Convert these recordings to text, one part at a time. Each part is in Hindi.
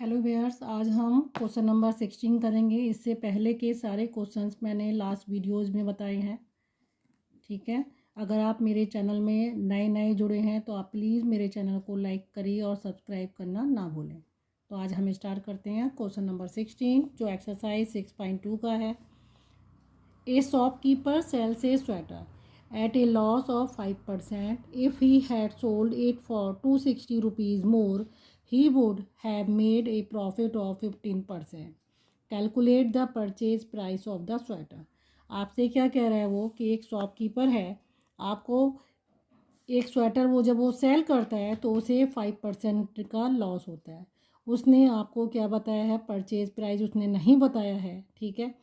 हेलो व्यूअर्स, आज हम क्वेश्चन नंबर 16 करेंगे। इससे पहले के सारे क्वेश्चंस मैंने लास्ट वीडियोस में बताए हैं। ठीक है, अगर आप मेरे चैनल में नए जुड़े हैं तो आप प्लीज़ मेरे चैनल को लाइक करिए और सब्सक्राइब करना ना भूलें। तो आज हम स्टार्ट करते हैं क्वेश्चन नंबर 16, जो एक्सरसाइज 6.2 का है। A shopkeeper sells a sweater at a loss of 5%. If he had sold it for 260 rupees more, he would have made a profit of 15%. Calculate the purchase price of the sweater. आपसे क्या कह रहा है वो कि एक शॉपकीपर है, आपको एक स्वेटर जब वो सेल करता है तो उसे 5% का लॉस होता है। उसने आपको क्या बताया है? परचेज प्राइस उसने नहीं बताया है। ठीक है,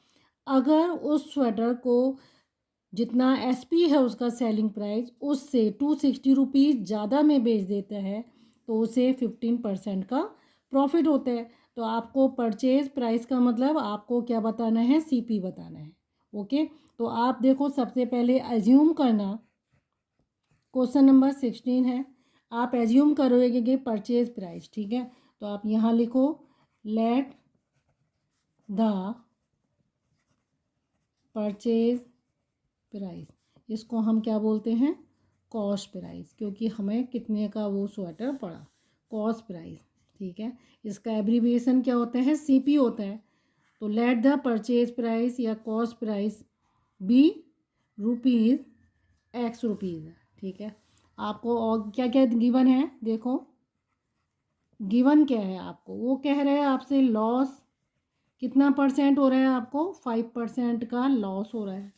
अगर उस स्वेटर को जितना एसपी है उसका सेलिंग प्राइस उससे 260 रुपीज़ ज़्यादा में बेच देता है तो उसे 15% का प्रॉफिट होता है। तो आपको परचेज प्राइस का मतलब आपको क्या बताना है? सीपी बताना है। ओके, तो आप देखो, सबसे पहले एज्यूम करना। क्वेश्चन नंबर 16 है, आप एज्यूम करोगे कि परचेज प्राइस। ठीक है, तो आप यहाँ लिखो लेट द परचेज प्राइस। इसको हम क्या बोलते हैं? कॉस्ट प्राइस, क्योंकि हमें कितने का वो स्वेटर पड़ा। Cost price. ठीक है, इसका एब्रीविएशन क्या होता है? सीपी होता है। तो लेट द परचेज प्राइस या cost price B rupees x rupees है। ठीक है, आपको और क्या क्या गिवन है? देखो गिवन क्या है आपको, वो कह रहे हैं आपसे लॉस कितना परसेंट हो रहा है? आपको 5% का लॉस हो रहा है।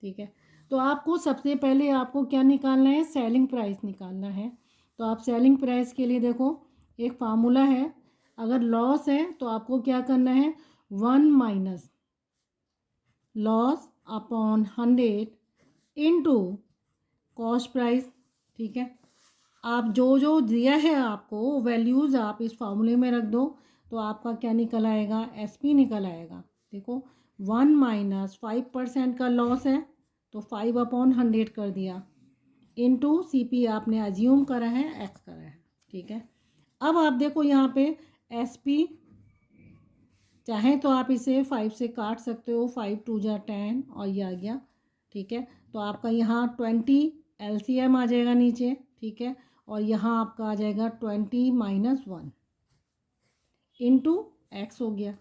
ठीक है, तो आपको सबसे पहले आपको क्या निकालना है? सेलिंग प्राइस निकालना है। तो आप सेलिंग प्राइस के लिए देखो एक फार्मूला है। अगर लॉस है तो आपको क्या करना है? 1 minus loss upon 100 into cost price. ठीक है, आप जो दिया है आपको वैल्यूज़ आप इस फार्मूले में रख दो तो आपका क्या निकल आएगा? एसपी निकल आएगा। देखो 1 माइनस 5% का लॉस है तो 5/100 कर दिया, इनटू सीपी आपने अज्यूम करा है, एक्स करा है। ठीक है, अब आप देखो यहाँ पे एसपी, चाहे तो आप इसे 5 से काट सकते हो। 5 2 जा 10 और ये आ गया। ठीक है, तो आपका यहाँ 20 एलसीएम आ जाएगा नीचे। ठीक है, और यहाँ आपका आ जाएगा 20 माइनस 1 इंटू एक्स हो गया।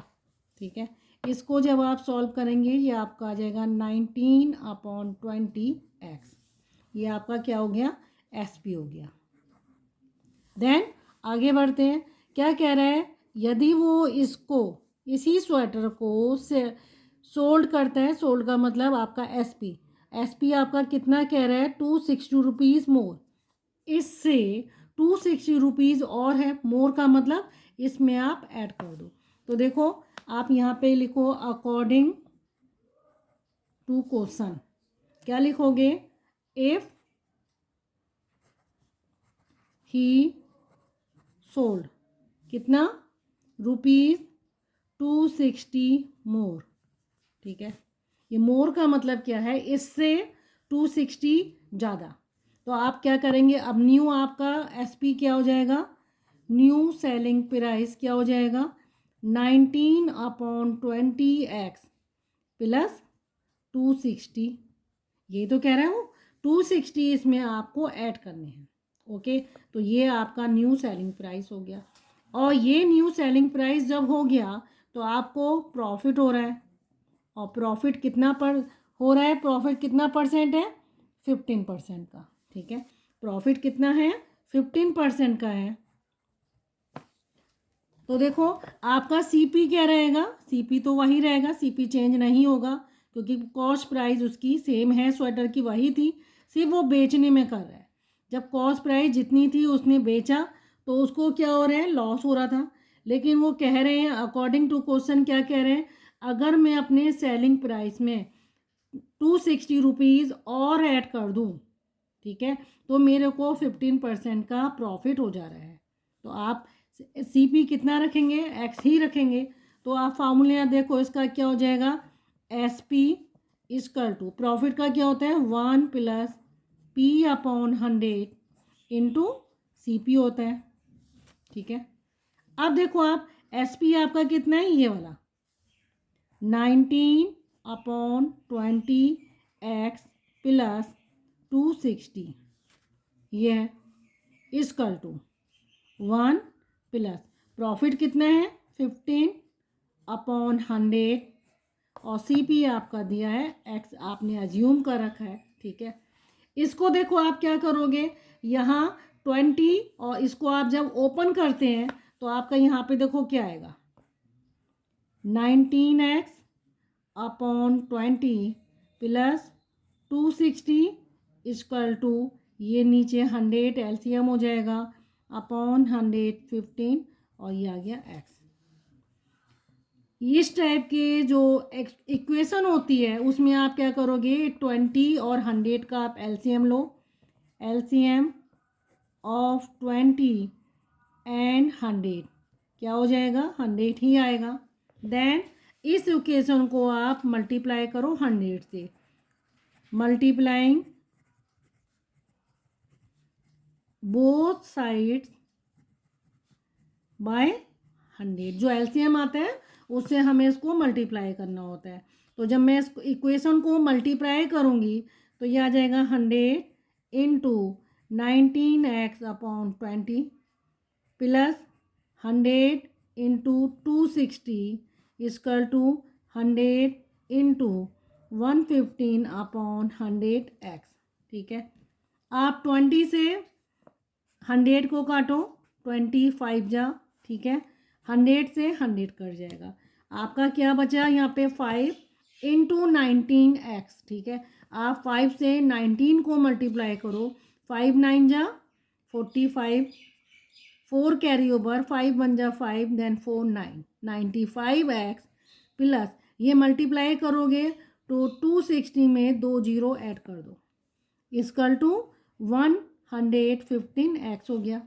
ठीक है, इसको जब आप सॉल्व करेंगे ये आपका आ जाएगा 19/20 एक्स। ये आपका क्या हो गया? एसपी हो गया। देन आगे बढ़ते हैं। क्या कह रहा है? यदि वो इसको इसी स्वेटर को से सोल्ड करता है, सोल्ड का मतलब आपका एसपी, एसपी आपका कितना कह रहा है? 260 रुपीज़ मोर। इससे 260 रुपीज़ और है, मोर का मतलब इसमें आप ऐड कर दो। तो देखो आप यहाँ पे लिखो अकॉर्डिंग टू क्वेश्चन। क्या लिखोगे? इफ ही सोल्ड कितना? Rupees 260 more. ठीक है, ये मोर का मतलब क्या है? इससे 260 ज़्यादा। तो आप क्या करेंगे? अब न्यू आपका एसपी क्या हो जाएगा? न्यू सेलिंग प्राइस क्या हो जाएगा? 19/20 एक्स प्लस 260। ये तो कह रहा हूँ 260 इसमें आपको ऐड करने हैं। ओके, तो ये आपका न्यू सेलिंग प्राइस हो गया। और ये न्यू सेलिंग प्राइस जब हो गया तो आपको प्रॉफिट हो रहा है। और प्रॉफिट कितना पर हो रहा है? प्रॉफिट कितना परसेंट है? 15% का। ठीक है, प्रॉफिट कितना है? 15% का है। तो देखो आपका सीपी क्या रहेगा? सीपी तो वही रहेगा, सीपी चेंज नहीं होगा क्योंकि कॉस्ट प्राइस उसकी सेम है, स्वेटर की वही थी, सिर्फ वो बेचने में कर रहा है। जब कॉस्ट प्राइस जितनी थी उसने बेचा तो उसको क्या हो रहा है? लॉस हो रहा था। लेकिन वो कह रहे हैं अकॉर्डिंग टू क्वेश्चन, क्या कह रहे हैं? अगर मैं अपने सेलिंग प्राइस में 260 रुपीज़ और ऐड कर दूँ, ठीक है, तो मेरे को 15% का प्रॉफिट हो जा रहा है। तो आप सीपी कितना रखेंगे? एक्स ही रखेंगे। तो आप फार्मूला देखो इसका क्या हो जाएगा? एसपी इजकल टू प्रॉफिट का क्या होता है? 1 प्लस P/100 इंटू सीपी होता है। ठीक है, अब देखो आप SP आपका कितना है, ये वाला 19/20 x प्लस 260, ये है इक्वल टू 1 प्लस प्रॉफिट कितना है 15/100 और CP आपका दिया है x, आपने अज्यूम कर रखा है, ठीक है। इसको देखो आप क्या करोगे, यहाँ 20 और इसको आप जब ओपन करते हैं तो आपका यहाँ पे देखो क्या आएगा 19x/20 प्लस 260 इक्वल टू ये नीचे 100 LCM हो जाएगा अपॉन 115 और ये आ गया x। इस टाइप के जो इक्वेशन होती है उसमें आप क्या करोगे 20 और 100 का आप LCM low, LCM of 20 and 100 क्या हो जाएगा 100 ही आएगा। देन इस इक्वेशन को आप मल्टीप्लाई करो 100 से, मल्टीप्लाइंग बोथ साइड्स बाय 100, जो LCM आता है उससे हमें इसको मल्टीप्लाई करना होता है। तो जब मैं इस इक्वेशन को मल्टीप्लाई करूँगी तो ये आ जाएगा 100 into 19x/20 plus 100 into 260 equal to 100 into 115/100x, ठीक है। आप 20 से 100 को काटो, 25 जा, ठीक है, 100 से 100 कट जाएगा, आपका क्या बचा यहाँ पे 5 इंटू 19x, ठीक है। आप 5 से 19 को मल्टीप्लाई करो, 5 9 जा 45, 4 कैरी ओवर, 5 1 जा 5, देन 4 9 95x प्लस ये मल्टीप्लाई करोगे तो 260 में 2 0 ऐड कर दो इक्वल टू 115x हो गया।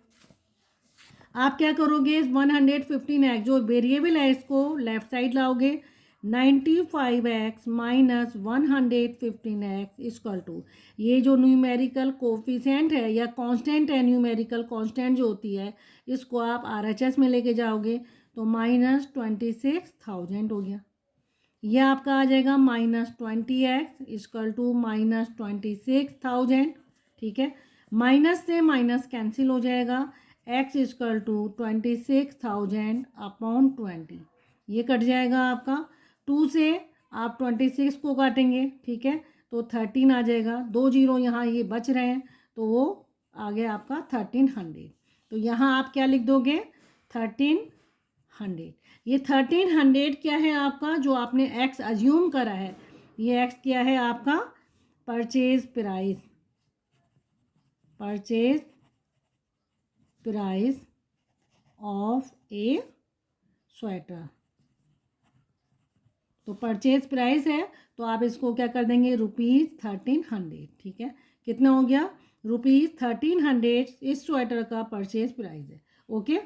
आप क्या करोगे 115x जो वेरिएबल है इसको लेफ्ट साइड लाओगे, 95x minus 115x equal to ये जो न्यूमेरिकल कोफिशिएंट है या कांस्टेंट है, न्यूमेरिकल कांस्टेंट जो होती है इसको आप RHS में लेके जाओगे तो -26,000 हो गया। यह आपका आ जाएगा -20x इक्वल टू -26,000, ठीक है। माइनस से माइनस कैंसिल हो जाएगा, x इक्वल टू 26,000/20, ये कट जाएगा आपका, 2 से आप 26 को काटेंगे, ठीक है, तो 13 आ जाएगा, 2 0 यहाँ ये बच रहे हैं तो वो आ गया आपका 1300। तो यहाँ आप क्या लिख दोगे 1300। ये 1300 क्या है आपका, जो आपने x अज्यूम करा है, ये x क्या है आपका purchase price, purchase price of A sweater. तो परचेज प्राइस है तो आप इसको क्या कर देंगे ₹1300, ठीक है। कितना हो गया ₹1300 इस स्वेटर का परचेज प्राइस है, ओके।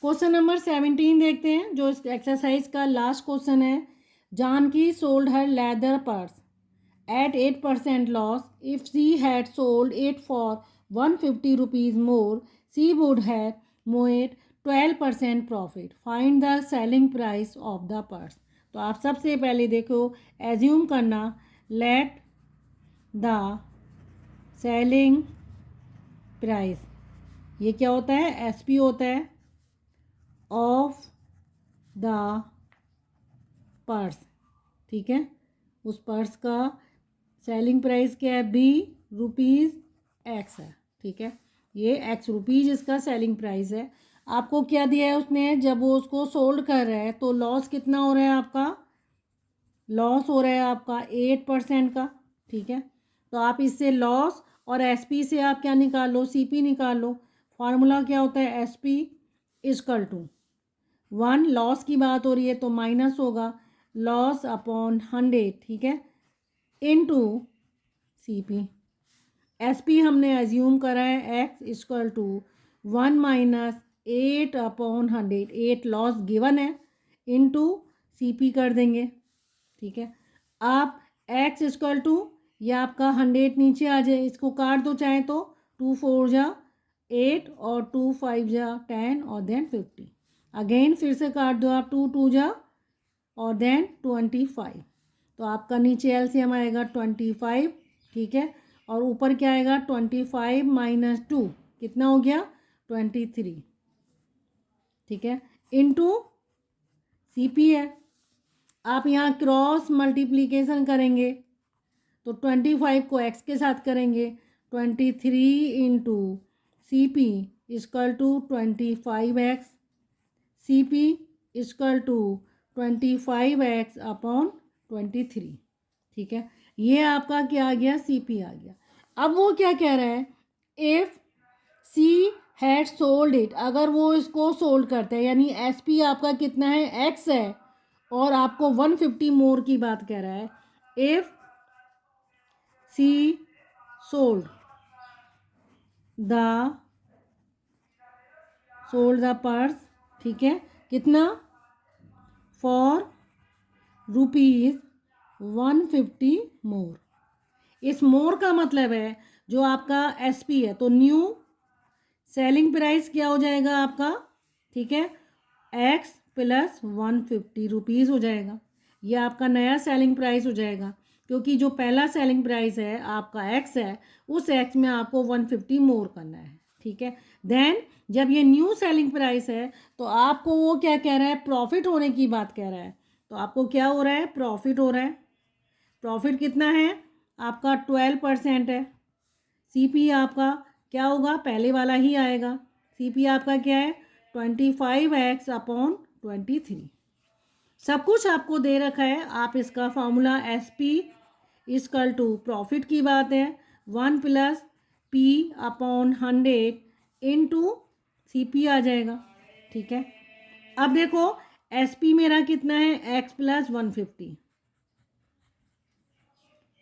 क्वेश्चन नंबर 17 देखते हैं जो इस एक्सरसाइज का लास्ट क्वेश्चन है। Janaki sold her leather purse at 8% loss. If she had sold it for 150 rupees more, she would have made 12% profit. Find the selling price of the purse. तो आप सबसे पहले देखो एज्यूम करना, let the selling price, ये क्या होता है SP होता है of the purse, ठीक है। उस पर्स का सेलिंग प्राइस क्या है ₹X है, ठीक है। ये X रुपीज़ इसका सेलिंग प्राइस है। आपको क्या दिया है उसने, जब वो उसको सोल्ड कर रहा है तो लॉस कितना हो रहा है आपका, लॉस हो रहा है आपका 8% का, ठीक है। तो आप इससे लॉस और SP से आप क्या निकाल लो, CP निकाल लो। फार्मूला क्या होता है SP इक्वल टू 1, लॉस की बात हो रही है तो माइनस होगा लॉस अपॉन 100, ठीक है, इनटू CP। SP हमने एज्यूम करा है X equal to 1 minus 8/100, 8 loss given है, इनटू CP कर देंगे, ठीक है। आप X इक्वल टू ये आपका 100 नीचे आ जाए, इसको काट दो चाहे तो, 2 4 जा 8 और 2 5 जा 10 और देन 50, अगेन फिर से काट दो आप, 2 2 जा और देन 25, तो आपका नीचे एलसीएम आएगा 25, ठीक है। और ऊपर क्या आएगा 25 माइनस 2 कितना हो गया 23, ठीक है, इनटू सीपी है। आप यहाँ क्रॉस मल्टीप्लिकेशन करेंगे तो 25 को x के साथ करेंगे, 23 into C P equal to 25x, C P equal to 25x upon 23, ठीक है। ये आपका क्या आ गया सी पी आ गया। अब वो क्या कह रहा है, if she had sold it, अगर वो इसको सोल्ड करते हैं, यानी एस पी आपका कितना है x है और आपको 150 मोर की बात कह रहा है। If she sold the purse, ठीक है, कितना फॉर रुपीज़ 150 मोर। इस मोर का मतलब है जो आपका एस पी है, तो न्यू सेलिंग प्राइस क्या हो जाएगा आपका, ठीक है, एक्स प्लस 150 रुपीज़ हो जाएगा। ये आपका नया सेलिंग प्राइस हो जाएगा, क्योंकि जो पहला सेलिंग प्राइस है आपका एक्स है, उस एक्स में आपको 150 मोर करना है, ठीक है। देन जब ये न्यू सेलिंग प्राइस है तो आपको वो क्या कह रहा है, प्रॉफिट होने की बात कह रहा है। तो आपको क्या हो रहा है, प्रॉफिट हो रहा है। प्रॉफिट कितना है आपका 12% है। सीपी आपका क्या होगा, पहले वाला ही आएगा। सीपी आपका क्या है 25x अपॉन 23। सब कुछ आपको दे रखा है। आप इसका formula S P equal to profit की बात है 1 plus P upon 100 into C P आ जाएगा, ठीक है। अब देखो एस पी मेरा कितना है x plus 150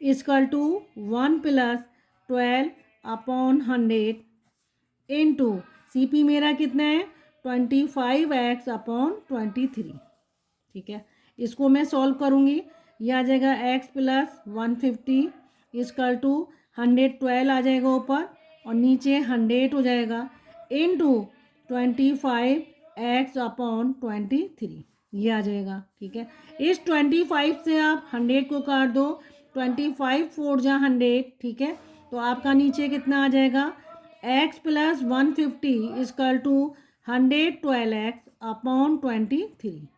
equal to 1 plus 12 upon 100 into C P मेरा कितना है 25x अपॉन 23, ठीक है। इसको मैं सॉल्व करूँगी, ये आ जाएगा x प्लस 150 इजकल टू 112 आ जाएगा ऊपर और नीचे 100 हो जाएगा इंटू 25x अपॉन 23, ये आ जाएगा, ठीक है। इस 25 से आप 100 को काट दो, 25 4 जा 100, ठीक है। तो आपका नीचे कितना आ जाएगा x plus 150 equal to 112x upon 23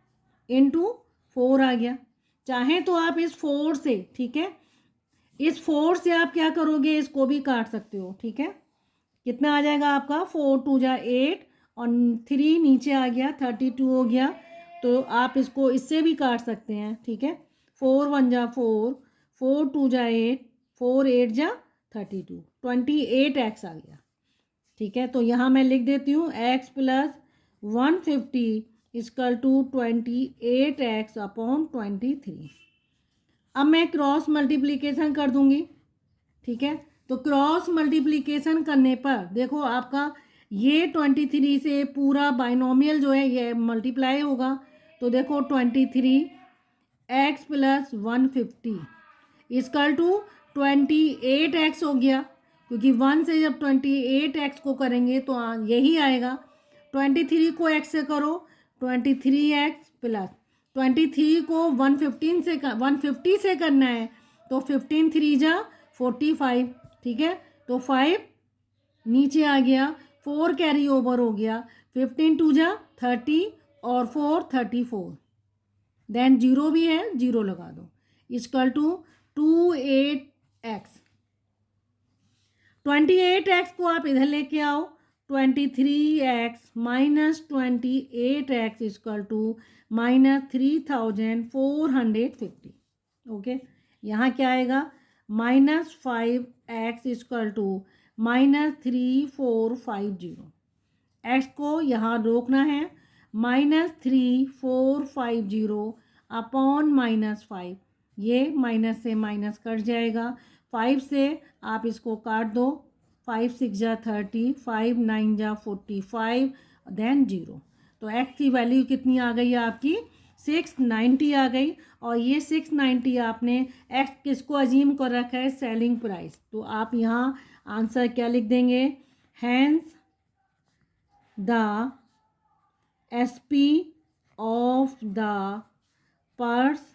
into 4 आ गया। चाहे तो आप इस 4 से, ठीक है, इस 4 से आप क्या करोगे, इसको भी काट सकते हो, ठीक है। कितना आ जाएगा आपका 4 2 जा 8 और 3 नीचे आ गया 32 हो गया। तो आप इसको इससे भी काट सकते हैं, ठीक है। 4 1 जा 4, 4 2 जा 8, 4 8 जा 32, 28x आ गया, ठीक है। तो यहाँ मैं लिख देती हूँ x plus 150 equal to 28x upon 23। अब मैं क्रॉस मल्टीप्लिकेशन कर दूंगी, ठीक है। तो क्रॉस मल्टीप्लिकेशन करने पर देखो आपका ये 23 से पूरा बाइनोमियल जो है ये मल्टीप्लाई होगा। तो देखो 23x plus 150 equal to 28x हो गया, क्योंकि 1 से जब 28x को करेंगे तो यही आएगा। 23 को x से करो 23x प्लस 23 को 150 से करना है तो 15 3 जा 45, ठीक है। तो 5 नीचे आ गया, 4 कैरी ओवर हो गया, 15 2 जा 30 और 4 34, देन 0 भी है 0 लगा दो इजकल टू 28x। 28x को आप इधर लेके आओ, 23x minus 28x equal to minus 3450, okay. यहाँ क्या आएगा minus 5x equal to minus 3450। x को यहाँ रोकना है, माइनस 3450 अपॉन माइनस 5, ये माइनस से माइनस कट जाएगा। 5 से आप इसको काट दो, 5 6 जा 30, 5 9 जा 45, देन 0। तो x की वैल्यू कितनी आ गई आपकी 690 आ गई। और ये 690 आपने x किसको अजीम कर रखा है, सेलिंग प्राइस। तो आप यहाँ आंसर क्या लिख देंगे, hence the SP of the purse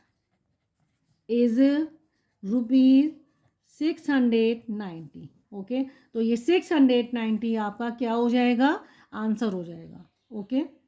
is ₹690। Okay, तो ये 690 आपका क्या हो जाएगा, आंसर हो जाएगा। ओके